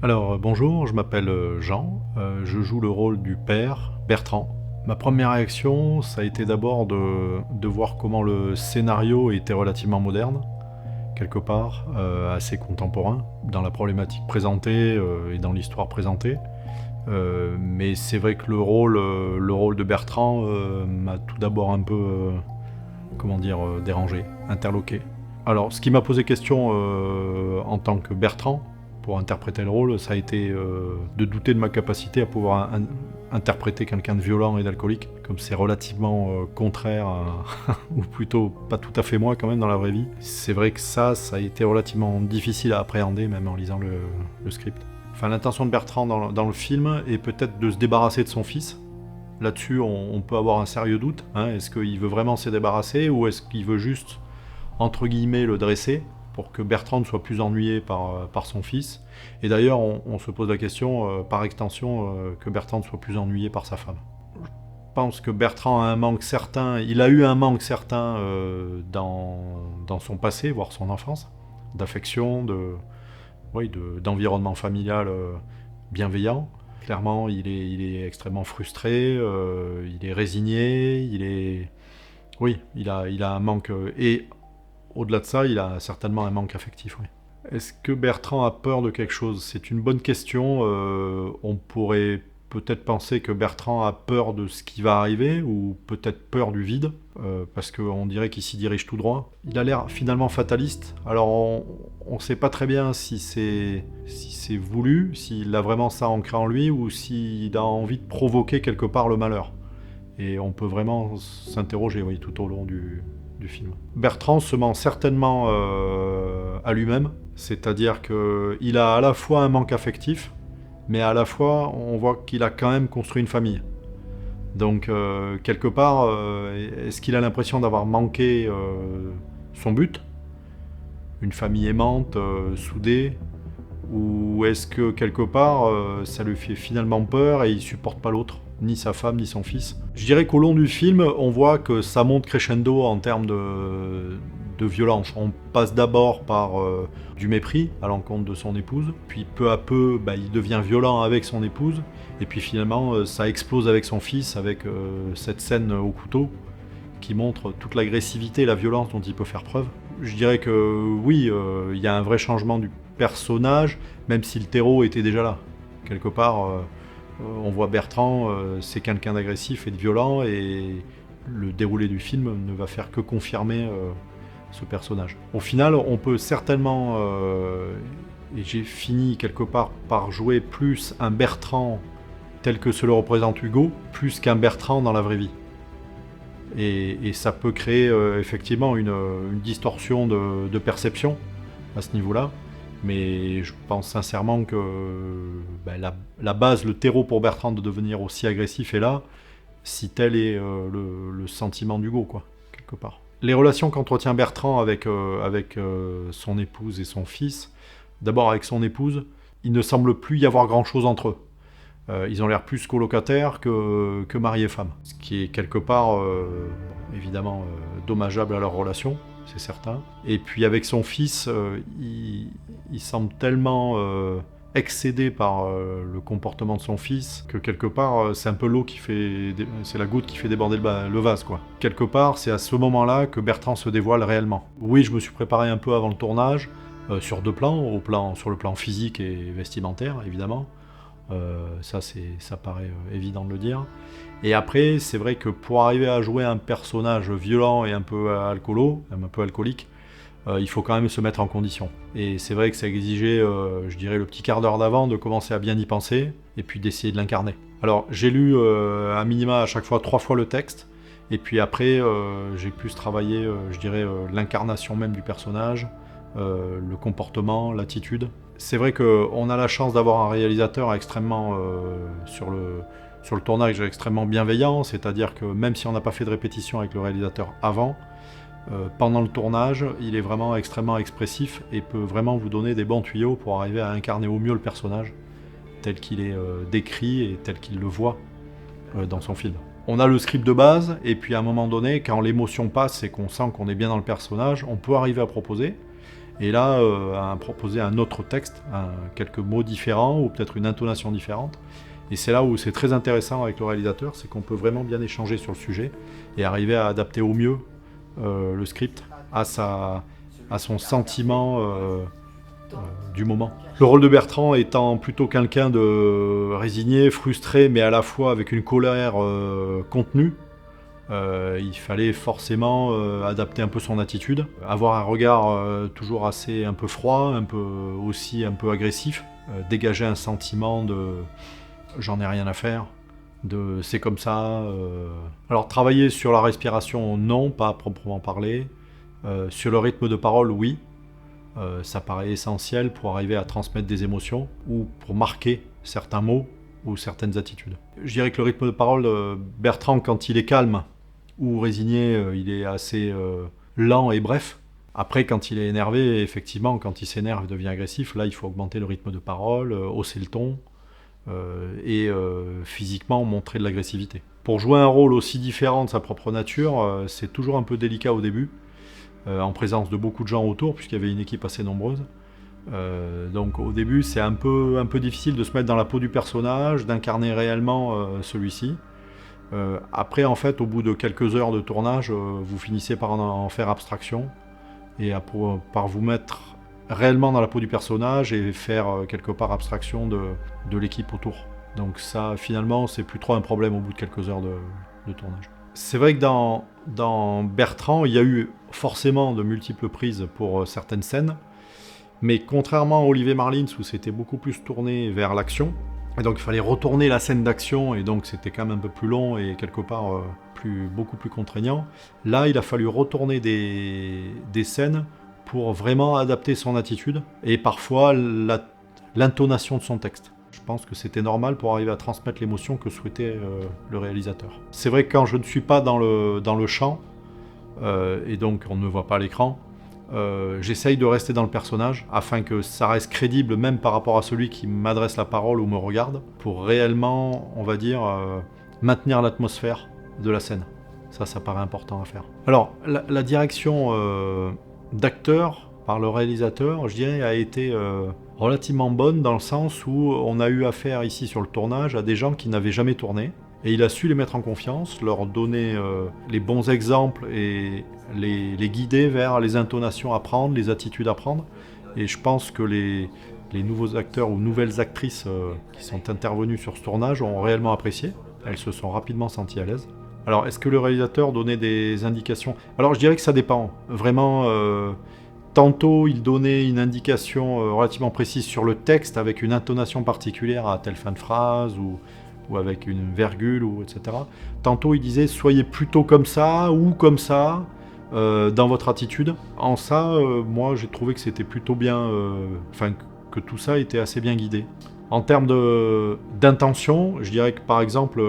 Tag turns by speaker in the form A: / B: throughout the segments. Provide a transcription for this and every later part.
A: Alors, bonjour, je m'appelle Jean, je joue le rôle du père, Bertrand. Ma première réaction, ça a été d'abord de voir comment le scénario était relativement moderne, quelque part, assez contemporain, dans la problématique présentée et dans l'histoire présentée. Mais c'est vrai que le rôle de Bertrand m'a tout d'abord un peu, dérangé, interloqué. Alors, ce qui m'a posé question en tant que Bertrand, pour interpréter le rôle, ça a été de douter de ma capacité à pouvoir interpréter quelqu'un de violent et d'alcoolique, comme c'est relativement contraire, ou plutôt pas tout à fait moi quand même dans la vraie vie. C'est vrai que ça a été relativement difficile à appréhender, même en lisant le script. Enfin, l'intention de Bertrand dans le film est peut-être de se débarrasser de son fils. Là-dessus, on peut avoir un sérieux doute. Est-ce qu'il veut vraiment s'en débarrasser ou est-ce qu'il veut juste, entre guillemets, le dresser pour que Bertrand ne soit plus ennuyé par son fils. Et d'ailleurs, on se pose la question, par extension, que Bertrand soit plus ennuyé par sa femme. Je pense que Bertrand a un manque certain, il a eu un manque certain dans son passé, voire son enfance, d'affection, d'environnement familial bienveillant. Clairement, il est extrêmement frustré, il est résigné, il a un manque. Et au-delà de ça, il a certainement un manque affectif. Oui. Est-ce que Bertrand a peur de quelque chose? C'est une bonne question. On pourrait peut-être penser que Bertrand a peur de ce qui va arriver, ou peut-être peur du vide, parce qu'on dirait qu'il s'y dirige tout droit. Il a l'air finalement fataliste. Alors on ne sait pas très bien si c'est voulu, s'il a vraiment ça ancré en lui, ou s'il a envie de provoquer quelque part le malheur. Et on peut vraiment s'interroger, oui, tout au long du film. Bertrand se ment certainement à lui-même, c'est-à-dire qu'il a à la fois un manque affectif, mais à la fois on voit qu'il a quand même construit une famille. Donc quelque part, est-ce qu'il a l'impression d'avoir manqué son but, une famille aimante, soudée, ou est-ce que quelque part ça lui fait finalement peur et il supporte pas l'autre, ni sa femme ni son fils? Je dirais qu'au long du film, on voit que ça monte crescendo en termes de violence. On passe d'abord par du mépris à l'encontre de son épouse, puis peu à peu il devient violent avec son épouse, et puis finalement ça explose avec son fils, avec cette scène au couteau qui montre toute l'agressivité et la violence dont il peut faire preuve. Je dirais que oui, il y a un vrai changement du personnage, même si le terreau était déjà là. Quelque part, on voit Bertrand, c'est quelqu'un d'agressif et de violent, et le déroulé du film ne va faire que confirmer ce personnage. Au final, on peut certainement, et j'ai fini quelque part par jouer plus un Bertrand tel que se le représente Hugo, plus qu'un Bertrand dans la vraie vie. Et ça peut créer effectivement une distorsion de perception à ce niveau-là. Mais je pense sincèrement que la base, le terreau pour Bertrand de devenir aussi agressif est là, si tel est le sentiment d'Hugo, quoi, quelque part. Les relations qu'entretient Bertrand avec son épouse et son fils, d'abord avec son épouse, il ne semble plus y avoir grand-chose entre eux. Ils ont l'air plus colocataires que mari et femme. Ce qui est quelque part, évidemment, dommageable à leur relation, c'est certain. Et puis avec son fils, il semble tellement excédé par le comportement de son fils que quelque part, c'est un peu c'est la goutte qui fait déborder le vase, quoi. Quelque part, c'est à ce moment-là que Bertrand se dévoile réellement. Oui, je me suis préparé un peu avant le tournage, sur deux plans, sur le plan physique et vestimentaire, évidemment. Ça paraît évident de le dire. Et après, c'est vrai que pour arriver à jouer un personnage violent et un peu alcoolique, il faut quand même se mettre en condition. Et c'est vrai que ça exigeait, je dirais, le petit quart d'heure d'avant de commencer à bien y penser et puis d'essayer de l'incarner. Alors, j'ai lu à minima à chaque fois 3 fois le texte, et puis après, j'ai plus travaillé, je dirais, l'incarnation même du personnage, le comportement, l'attitude. C'est vrai qu'on a la chance d'avoir un réalisateur extrêmement, sur le tournage, extrêmement bienveillant, c'est-à-dire que même si on n'a pas fait de répétition avec le réalisateur avant, pendant le tournage, il est vraiment extrêmement expressif et peut vraiment vous donner des bons tuyaux pour arriver à incarner au mieux le personnage, tel qu'il est décrit et tel qu'il le voit dans son film. On a le script de base, et puis à un moment donné, quand l'émotion passe et qu'on sent qu'on est bien dans le personnage, on peut arriver à proposer. et là à proposer un autre texte, quelques mots différents ou peut-être une intonation différente. Et c'est là où c'est très intéressant avec le réalisateur, c'est qu'on peut vraiment bien échanger sur le sujet et arriver à adapter au mieux le script à son sentiment du moment. Le rôle de Bertrand étant plutôt quelqu'un de résigné, frustré, mais à la fois avec une colère contenue, il fallait forcément adapter un peu son attitude, avoir un regard toujours assez un peu froid, aussi un peu agressif, dégager un sentiment de j'en ai rien à faire, de c'est comme ça. Alors travailler sur la respiration, non, pas à proprement parler. Sur le rythme de parole, oui. Ça paraît essentiel pour arriver à transmettre des émotions ou pour marquer certains mots ou certaines attitudes. Je dirais que le rythme de parole, Bertrand, quand il est calme ou résigné, il est assez lent et bref. Après, quand il est énervé, effectivement, quand il s'énerve, il devient agressif, là, il faut augmenter le rythme de parole, hausser le ton et physiquement montrer de l'agressivité. Pour jouer un rôle aussi différent de sa propre nature, c'est toujours un peu délicat au début. En présence de beaucoup de gens autour, puisqu'il y avait une équipe assez nombreuse. Donc au début, c'est un peu difficile de se mettre dans la peau du personnage, d'incarner réellement celui-ci. Après, en fait, au bout de quelques heures de tournage, vous finissez par en faire abstraction et par vous mettre réellement dans la peau du personnage et faire quelque part abstraction de l'équipe autour. Donc ça, finalement, c'est plus trop un problème au bout de quelques heures de tournage. C'est vrai que dans Bertrand, il y a eu forcément de multiples prises pour certaines scènes, mais contrairement à Olivier Marlins où c'était beaucoup plus tourné vers l'action, et donc il fallait retourner la scène d'action, et donc c'était quand même un peu plus long et quelque part beaucoup plus contraignant, là il a fallu retourner des scènes pour vraiment adapter son attitude, et parfois l'intonation de son texte. Je pense que c'était normal pour arriver à transmettre l'émotion que souhaitait le réalisateur. C'est vrai que quand je ne suis pas dans le champ, et donc on ne me voit pas à l'écran, j'essaye de rester dans le personnage afin que ça reste crédible même par rapport à celui qui m'adresse la parole ou me regarde, pour réellement, on va dire, maintenir l'atmosphère de la scène. Ça paraît important à faire. Alors, la direction d'acteur par le réalisateur, je dirais, a été relativement bonne dans le sens où on a eu affaire ici sur le tournage à des gens qui n'avaient jamais tourné, et il a su les mettre en confiance, leur donner les bons exemples et les guider vers les intonations à prendre, les attitudes à prendre. Et je pense que les nouveaux acteurs ou nouvelles actrices qui sont intervenus sur ce tournage ont réellement apprécié. Elles se sont rapidement senties à l'aise. Alors, est-ce que le réalisateur donnait des indications ? Alors, je dirais que ça dépend. Vraiment, tantôt, il donnait une indication relativement précise sur le texte avec une intonation particulière à telle fin de phrase ou avec une virgule, etc. Tantôt, il disait « soyez plutôt comme ça ou comme ça dans votre attitude ». En ça, moi, j'ai trouvé que c'était plutôt bien... que tout ça était assez bien guidé. En termes d'intention, je dirais que par exemple,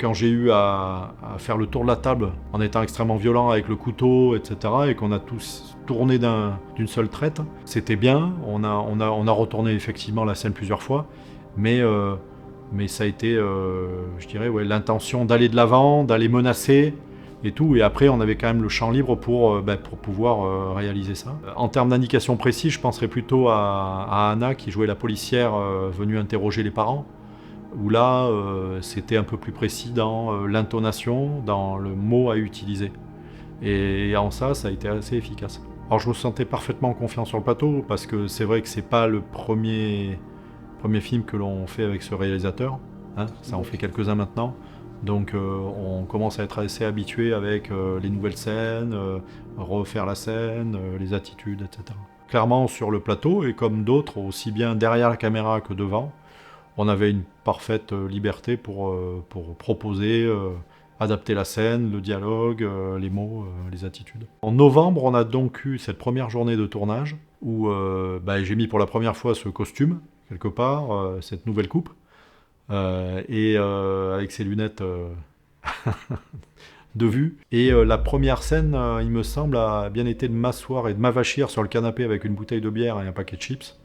A: quand j'ai eu à faire le tour de la table en étant extrêmement violent avec le couteau, etc., et qu'on a tous tourné d'une seule traite, c'était bien. On a retourné effectivement la scène plusieurs fois, mais ça a été, je dirais, l'intention d'aller de l'avant, d'aller menacer et tout. Et après, on avait quand même le champ libre pour pouvoir réaliser ça. En termes d'indications précises, je penserais plutôt à Anna qui jouait la policière venue interroger les parents, où là, c'était un peu plus précis dans l'intonation, dans le mot à utiliser. Et en ça a été assez efficace. Alors je me sentais parfaitement confiant sur le plateau, parce que c'est vrai que c'est pas le premier film que l'on fait avec ce réalisateur, hein, ça en fait quelques-uns maintenant, donc on commence à être assez habitué avec les nouvelles scènes, refaire la scène, les attitudes, etc. Clairement sur le plateau, et comme d'autres, aussi bien derrière la caméra que devant, on avait une parfaite liberté pour proposer, adapter la scène, le dialogue, les mots, les attitudes. En novembre, on a donc eu cette première journée de tournage, où j'ai mis pour la première fois ce costume, quelque part, cette nouvelle coupe, et avec ses lunettes de vue. Et la première scène, il me semble, a bien été de m'asseoir et de m'avachir sur le canapé avec une bouteille de bière et un paquet de chips,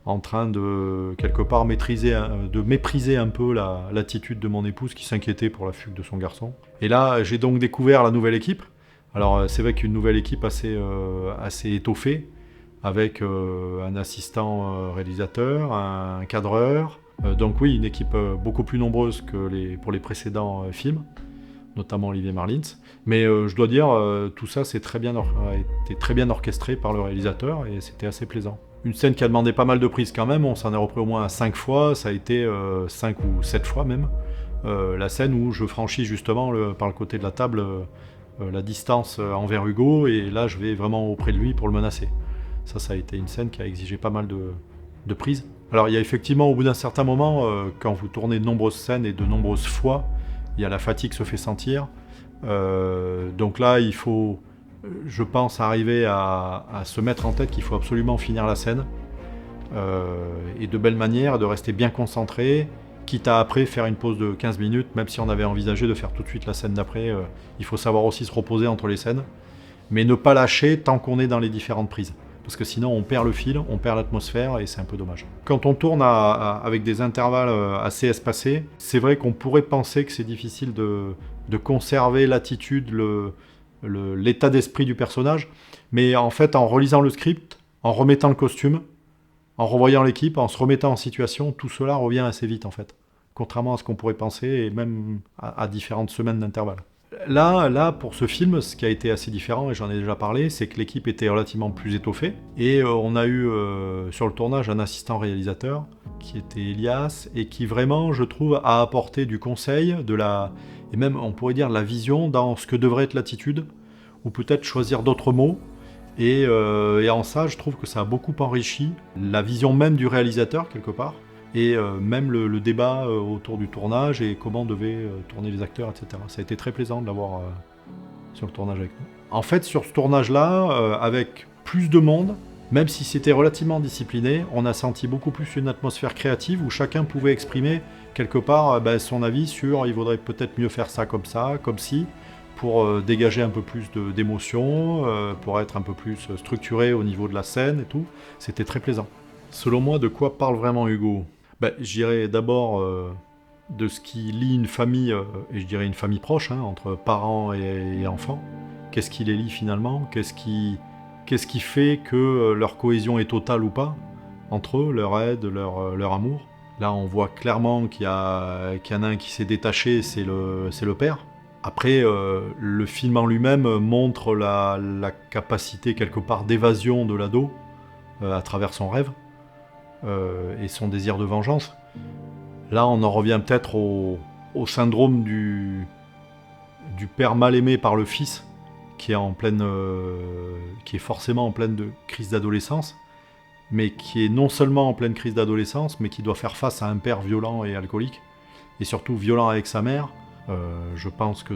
A: en train de, quelque part, mépriser un peu l'attitude de mon épouse qui s'inquiétait pour la fugue de son garçon. Et là, j'ai donc découvert la nouvelle équipe. Alors, c'est vrai qu'une nouvelle équipe assez étoffée, avec un assistant réalisateur, un cadreur. Donc oui, une équipe beaucoup plus nombreuse que pour les précédents films, notamment Olivier Marlins. Mais je dois dire, tout ça a été très bien orchestré par le réalisateur et c'était assez plaisant. Une scène qui a demandé pas mal de prises quand même, on s'en est repris au moins 5 fois, ça a été 5 ou 7 fois même. La scène où je franchis justement par le côté de la table la distance envers Hugo et là je vais vraiment auprès de lui pour le menacer. Ça a été une scène qui a exigé pas mal de prises. Alors il y a effectivement au bout d'un certain moment, quand vous tournez de nombreuses scènes et de nombreuses fois, il y a la fatigue se fait sentir. Donc là il faut, je pense, arriver à se mettre en tête qu'il faut absolument finir la scène et de belle manière, de rester bien concentré, quitte à après faire une pause de 15 minutes, même si on avait envisagé de faire tout de suite la scène d'après. Il faut savoir aussi se reposer entre les scènes, mais ne pas lâcher tant qu'on est dans les différentes prises. Parce que sinon on perd le fil, on perd l'atmosphère et c'est un peu dommage. Quand on tourne avec des intervalles assez espacés, c'est vrai qu'on pourrait penser que c'est difficile de conserver l'attitude, l'état d'esprit du personnage, mais en fait en relisant le script, en remettant le costume, en revoyant l'équipe, en se remettant en situation, tout cela revient assez vite en fait. Contrairement à ce qu'on pourrait penser, et même à différentes semaines d'intervalle. Là, pour ce film, ce qui a été assez différent, et j'en ai déjà parlé, c'est que l'équipe était relativement plus étoffée. Et on a eu sur le tournage un assistant réalisateur, qui était Elias, et qui vraiment, je trouve, a apporté du conseil, et même on pourrait dire de la vision dans ce que devrait être l'attitude, ou peut-être choisir d'autres mots. Et en ça, je trouve que ça a beaucoup enrichi la vision même du réalisateur, quelque part. Et même le débat autour du tournage et comment devaient tourner les acteurs, etc. Ça a été très plaisant de l'avoir sur le tournage avec nous. En fait, sur ce tournage-là, avec plus de monde, même si c'était relativement discipliné, on a senti beaucoup plus une atmosphère créative où chacun pouvait exprimer quelque part son avis sur il vaudrait peut-être mieux faire ça, comme si, pour dégager un peu plus d'émotion, pour être un peu plus structuré au niveau de la scène et tout. C'était très plaisant. Selon moi, de quoi parle vraiment Hugo ? Je dirais d'abord de ce qui lie une famille, et je dirais une famille proche, entre parents et enfants. Qu'est-ce qui les lie finalement ? Qu'est-ce qui fait que leur cohésion est totale ou pas entre eux, leur aide, leur amour ? Là, on voit clairement qu'il y en a un qui s'est détaché, c'est le père. Après, le film en lui-même montre la capacité quelque part d'évasion de l'ado à travers son rêve. Et son désir de vengeance. Là, on en revient peut-être au syndrome du père mal aimé par le fils, qui est forcément en pleine crise d'adolescence, mais qui est non seulement en pleine crise d'adolescence, mais qui doit faire face à un père violent et alcoolique, et surtout violent avec sa mère. Je pense que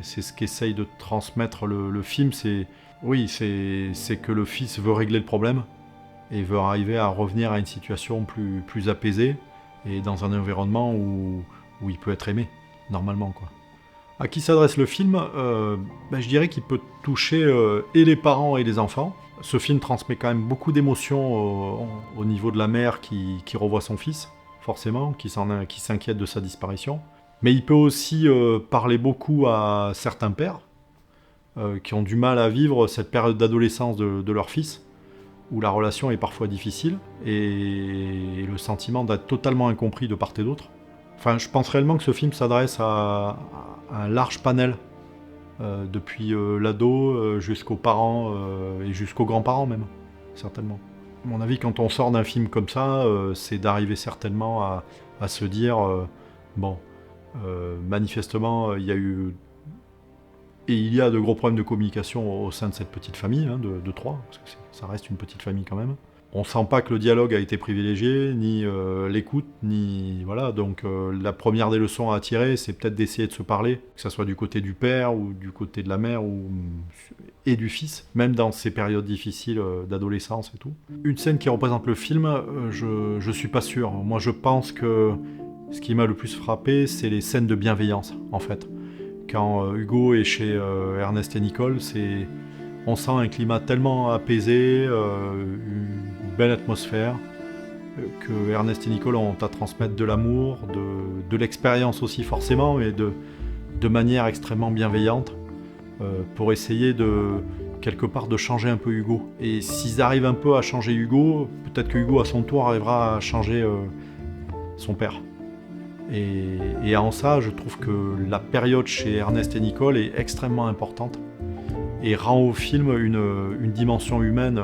A: c'est ce qu'essaye de transmettre le film, c'est que le fils veut régler le problème, et veut arriver à revenir à une situation plus apaisée et dans un environnement où il peut être aimé, normalement, quoi. À qui s'adresse le film ? Je dirais qu'il peut toucher et les parents et les enfants. Ce film transmet quand même beaucoup d'émotions au niveau de la mère qui revoit son fils, forcément, qui s'inquiète de sa disparition. Mais il peut aussi parler beaucoup à certains pères qui ont du mal à vivre cette période d'adolescence de leur fils, où la relation est parfois difficile, et le sentiment d'être totalement incompris de part et d'autre. Enfin, je pense réellement que ce film s'adresse à un large panel, depuis l'ado jusqu'aux parents et jusqu'aux grands-parents même, certainement. À mon avis, quand on sort d'un film comme ça, c'est d'arriver certainement à se dire manifestement, il y a eu et il y a de gros problèmes de communication au sein de cette petite famille, de 3, parce que ça reste une petite famille quand même. On sent pas que le dialogue a été privilégié, ni l'écoute, ni... Voilà, donc la première des leçons à tirer, c'est peut-être d'essayer de se parler, que ce soit du côté du père, ou du côté de la mère, et du fils, même dans ces périodes difficiles d'adolescence et tout. Une scène qui représente le film, je suis pas sûr. Moi, je pense que ce qui m'a le plus frappé, c'est les scènes de bienveillance, en fait. Quand Hugo est chez Ernest et Nicole, on sent un climat tellement apaisé, une belle atmosphère, que Ernest et Nicole ont à transmettre de l'amour, de l'expérience aussi forcément, mais de manière extrêmement bienveillante, pour essayer quelque part de changer un peu Hugo. Et s'ils arrivent un peu à changer Hugo, peut-être que Hugo à son tour arrivera à changer son père. Et en ça, je trouve que la période chez Ernest et Nicole est extrêmement importante et rend au film une dimension humaine,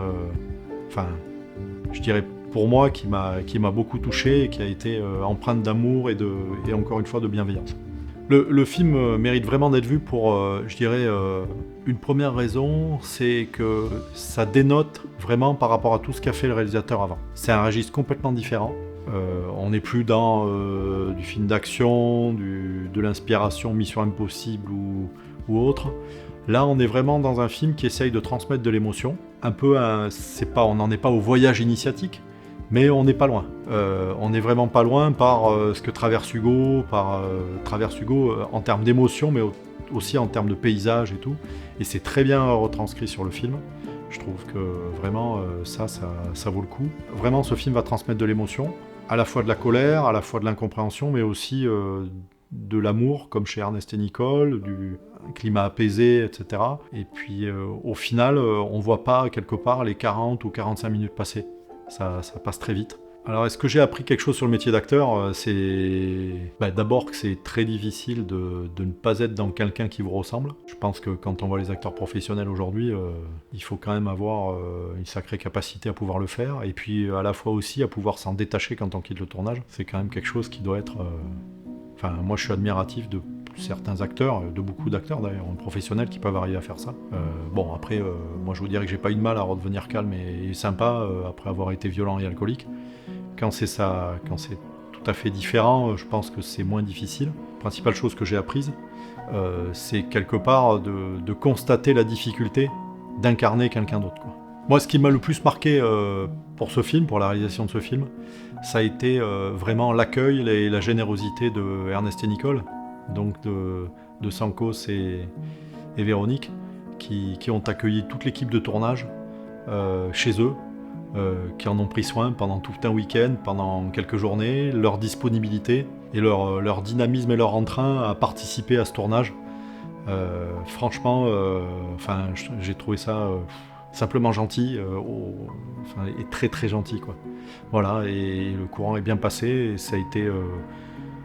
A: je dirais pour moi, qui m'a beaucoup touché et qui a été empreinte d'amour et encore une fois de bienveillance. Le film mérite vraiment d'être vu pour, une première raison, c'est que ça dénote vraiment par rapport à tout ce qu'a fait le réalisateur avant. C'est un registre complètement différent. On n'est plus dans du film d'action, de l'inspiration Mission Impossible ou autre. Là, on est vraiment dans un film qui essaye de transmettre de l'émotion. On n'en est pas au voyage initiatique, mais on n'est pas loin. On n'est vraiment pas loin par ce que traverse Hugo, en termes d'émotion, mais aussi en termes de paysage et tout. Et c'est très bien retranscrit sur le film. Je trouve que vraiment, ça vaut le coup. Vraiment, ce film va transmettre de l'émotion, à la fois de la colère, à la fois de l'incompréhension, mais aussi de l'amour, comme chez Ernest et Nicole, du climat apaisé, etc. Et puis, au final, on voit pas, quelque part, les 40 ou 45 minutes passées. Ça passe très vite. Alors, est-ce que j'ai appris quelque chose sur le métier d'acteur ? C'est d'abord que c'est très difficile de ne pas être dans quelqu'un qui vous ressemble. Je pense que quand on voit les acteurs professionnels aujourd'hui, il faut quand même avoir une sacrée capacité à pouvoir le faire, et puis à la fois aussi à pouvoir s'en détacher quand on quitte le tournage. C'est quand même quelque chose qui doit être... moi je suis admiratif de certains acteurs, de beaucoup d'acteurs d'ailleurs, professionnels qui peuvent arriver à faire ça. Après, moi je vous dirais que j'ai pas eu de mal à redevenir calme et sympa après avoir été violent et alcoolique. Quand c'est tout à fait différent, je pense que c'est moins difficile. La principale chose que j'ai apprise, c'est quelque part de constater la difficulté d'incarner quelqu'un d'autre, quoi. Moi, ce qui m'a le plus marqué pour ce film, pour la réalisation de ce film, ça a été vraiment l'accueil et la générosité de Ernest et Nicole, donc de Sankos et Véronique, qui ont accueilli toute l'équipe de tournage chez eux, qui en ont pris soin pendant tout un week-end, pendant quelques journées, leur disponibilité et leur dynamisme et leur entrain à participer à ce tournage. Franchement, j'ai trouvé ça simplement gentil, et très très gentil, quoi. Voilà, et le courant est bien passé, et ça a été,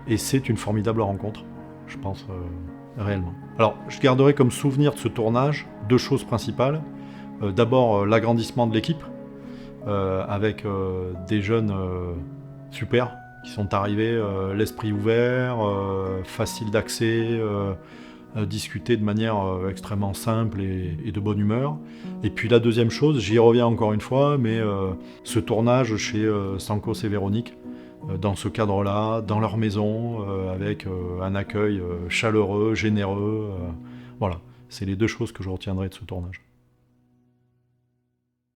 A: et c'est une formidable rencontre, je pense, réellement. Alors, je garderai comme souvenir de ce tournage 2 choses principales. D'abord, l'agrandissement de l'équipe, avec des jeunes super, qui sont arrivés, l'esprit ouvert, facile d'accès, discuter de manière extrêmement simple et de bonne humeur. Et puis la deuxième chose, j'y reviens encore une fois, mais ce tournage chez Sankos et Véronique, dans ce cadre-là, dans leur maison, avec un accueil chaleureux, généreux, voilà. C'est les 2 choses que je retiendrai de ce tournage.